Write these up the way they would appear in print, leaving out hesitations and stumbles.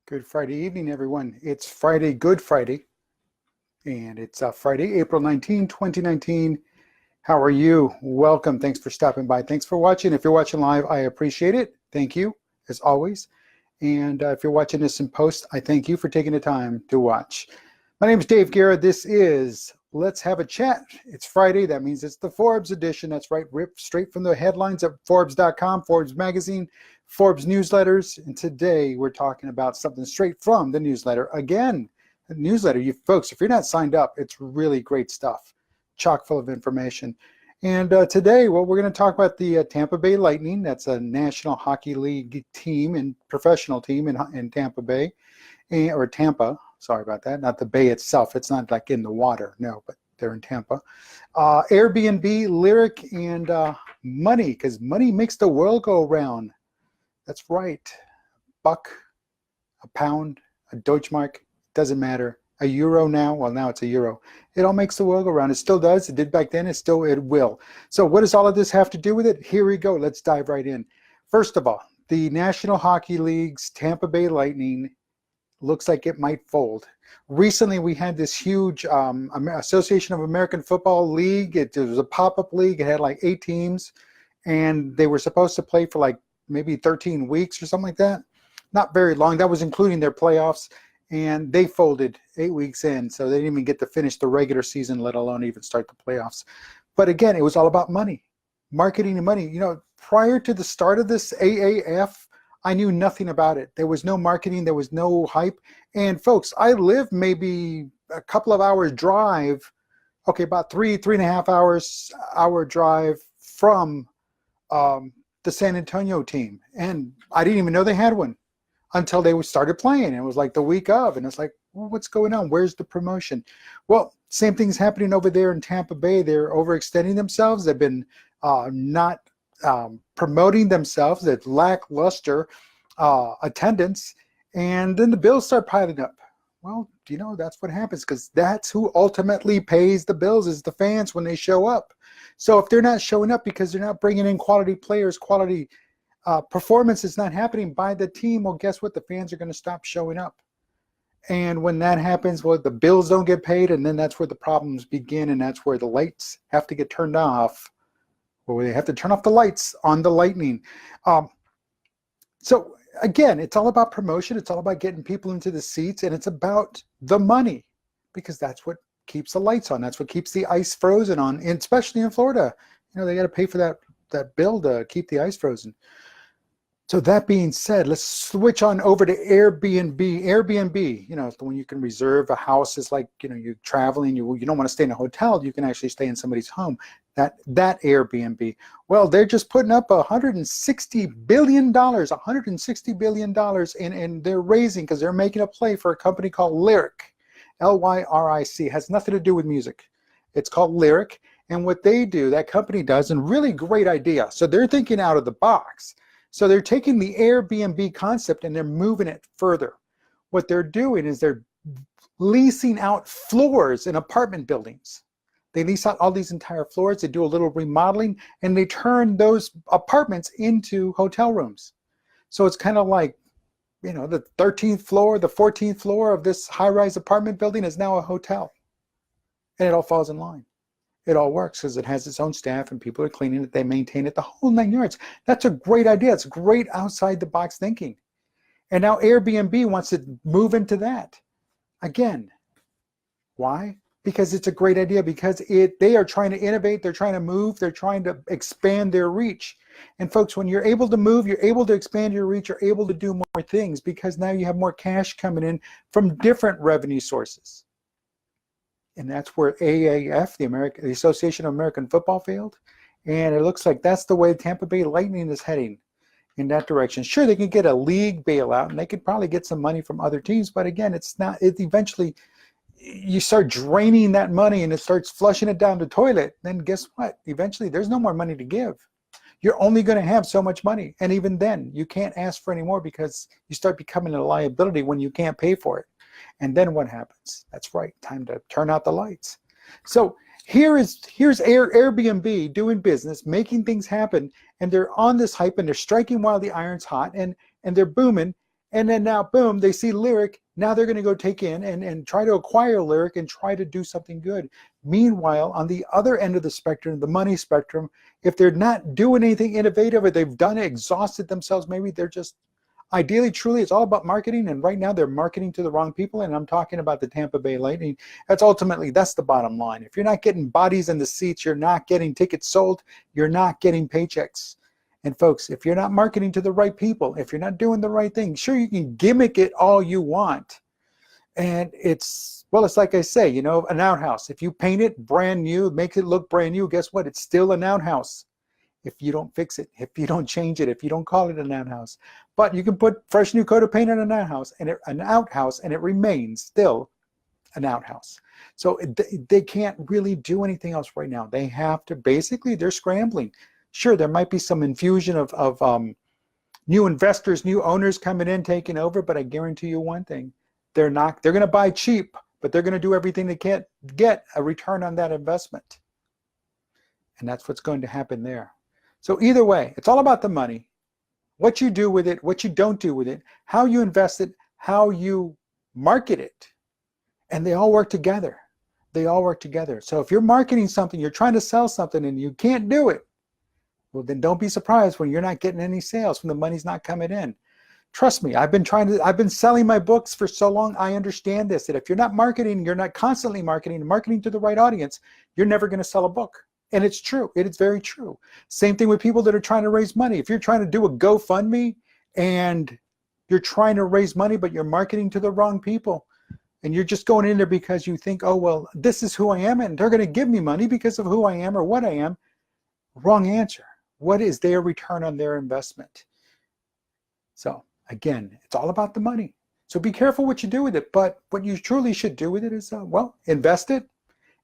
Good Friday evening, everyone. It's Friday, Good Friday, and it's Friday, April 19, 2019. How are you? Welcome. Thanks for stopping by. Thanks for watching. If you're watching live, I appreciate it. Thank you, as always. And if you're watching this in post, I thank you for taking the time to watch. My name is Dave Guerra. This is Let's Have a Chat. It's Friday. That means it's the Forbes edition. That's right, ripped straight from the headlines at Forbes.com, Forbes magazine, Forbes newsletters. And today we're talking about something straight from the newsletter. Again, the newsletter, you folks, if you're not signed up, it's really great stuff, chock full of information. And today, well, we're going to talk about the Tampa Bay Lightning. That's a National Hockey League team and professional team in Tampa Bay, or Tampa. Sorry about that. Not the bay itself. It's not like in the water. No, but they're in Tampa. AirBNB, Lyric, and money, because money makes the world go round. That's right. Buck, a pound, a Deutschmark, doesn't matter. A euro now, well, now it's a euro. It all makes the world go round. It still does. It did back then. It will. So what does all of this have to do with it? Here we go. Let's dive right in. First of all, the National Hockey League's Tampa Bay Lightning looks like it might fold. Recently, we had this huge Association of American Football League. It was a pop-up league. It had like 8 teams, and they were supposed to play for like maybe 13 weeks or something like that. Not very long. That was including their playoffs, and they folded 8 weeks in, so they didn't even get to finish the regular season, let alone even start the playoffs. But again, it was all about money, marketing and money. You know, prior to the start of this AAF, I knew nothing about it. There was no marketing. There was no hype. And folks, I live maybe a couple of hours drive, okay, about three and a half hour drive from the San Antonio team. And I didn't even know they had one until they started playing. It was like the week of, and it's like, well, what's going on? Where's the promotion? Well, same thing's happening over there in Tampa Bay. They're overextending themselves. They've been not promoting themselves, that lackluster attendance, and then the bills start piling up. Well, you know, that's what happens, because that's who ultimately pays the bills, is the fans when they show up. So if they're not showing up because they're not bringing in quality players, quality performance is not happening by the team, well, guess what? The fans are going to stop showing up. And when that happens, well, the bills don't get paid, and then that's where the problems begin, and that's where the lights have to get turned off. Well, they have to turn off the lights on the Lightning. So again, it's all about promotion. It's all about getting people into the seats, and it's about the money, because that's what keeps the lights on. That's what keeps the ice frozen on, and especially in Florida. You know, they got to pay for that bill to keep the ice frozen. So that being said, let's switch on over to Airbnb. Airbnb, you know, when you can reserve a house, is like, you know, you're traveling, you don't want to stay in a hotel, you can actually stay in somebody's home. That Airbnb, well, they're just putting up $160 billion, and they're raising, because they're making a play for a company called Lyric, Lyric. It has nothing to do with music. It's called Lyric, and what they do, that company does, and really great idea. So they're thinking out of the box. So they're taking the Airbnb concept and they're moving it further. What they're doing is they're leasing out floors in apartment buildings. They lease out all these entire floors. They do a little remodeling, and they turn those apartments into hotel rooms. So it's kind of like, you know, the 13th floor, the 14th floor of this high-rise apartment building is now a hotel. And it all falls in line. It all works because it has its own staff, and people are cleaning it, they maintain it, the whole 9 yards. That's a great idea. It's great outside-the-box thinking. And now Airbnb wants to move into that. Again, why? Because it's a great idea, because they are trying to innovate, they're trying to move, they're trying to expand their reach. And folks, when you're able to move, you're able to expand your reach, you're able to do more things, because now you have more cash coming in from different revenue sources. And that's where AAF, the Association of American Football, failed. And it looks like that's the way Tampa Bay Lightning is heading, in that direction. Sure, they can get a league bailout, and they could probably get some money from other teams, but again, it's eventually, you start draining that money and it starts flushing it down the toilet, then guess what? Eventually, there's no more money to give. You're only going to have so much money. And even then, you can't ask for any more, because you start becoming a liability when you can't pay for it. And then what happens? That's right, time to turn out the lights. So here's Airbnb doing business, making things happen, and they're on this hype, and they're striking while the iron's hot, and they're booming. And then now, boom, they see Lyric. Now they're going to go take in and try to acquire Lyric and try to do something good. Meanwhile, on the other end of the spectrum, the money spectrum, if they're not doing anything innovative or they've done it, exhausted themselves, maybe they're just, ideally, truly, it's all about marketing. And right now they're marketing to the wrong people. And I'm talking about the Tampa Bay Lightning. That's the bottom line. If you're not getting bodies in the seats, you're not getting tickets sold, you're not getting paychecks. And folks, if you're not marketing to the right people, if you're not doing the right thing, sure, you can gimmick it all you want. And it's like I say, you know, an outhouse. If you paint it brand new, make it look brand new, guess what? It's still an outhouse. If you don't fix it, if you don't change it, if you don't call it an outhouse. But you can put fresh new coat of paint on an outhouse, and it remains still an outhouse. So they can't really do anything else right now. They have to, basically, they're scrambling. Sure, there might be some infusion of new investors, new owners coming in, taking over, but I guarantee you one thing, they're going to buy cheap, but they're going to do everything they can get a return on that investment. And that's what's going to happen there. So either way, it's all about the money, what you do with it, what you don't do with it, how you invest it, how you market it. And they all work together. They all work together. So if you're marketing something, you're trying to sell something and you can't do it, well, then don't be surprised when you're not getting any sales, when the money's not coming in. Trust me, I've been selling my books for so long. I understand this, that if you're not marketing, you're not constantly marketing to the right audience, you're never going to sell a book. And it's true. It is very true. Same thing with people that are trying to raise money. If you're trying to do a GoFundMe and you're trying to raise money, but you're marketing to the wrong people, and you're just going in there because you think, oh, well, this is who I am, and they're going to give me money because of who I am or what I am. Wrong answer. What is their return on their investment? So again, it's all about the money. So be careful what you do with it. But what you truly should do with it is, invest it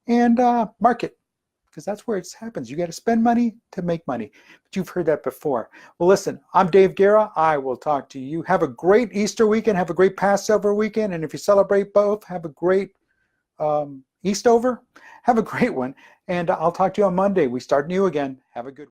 and market, because that's where it happens. You got to spend money to make money. But you've heard that before. Well, listen, I'm Dave Guerra. I will talk to you. Have a great Easter weekend. Have a great Passover weekend. And if you celebrate both, have a great Eastover. Have a great one. And I'll talk to you on Monday. We start new again. Have a good one.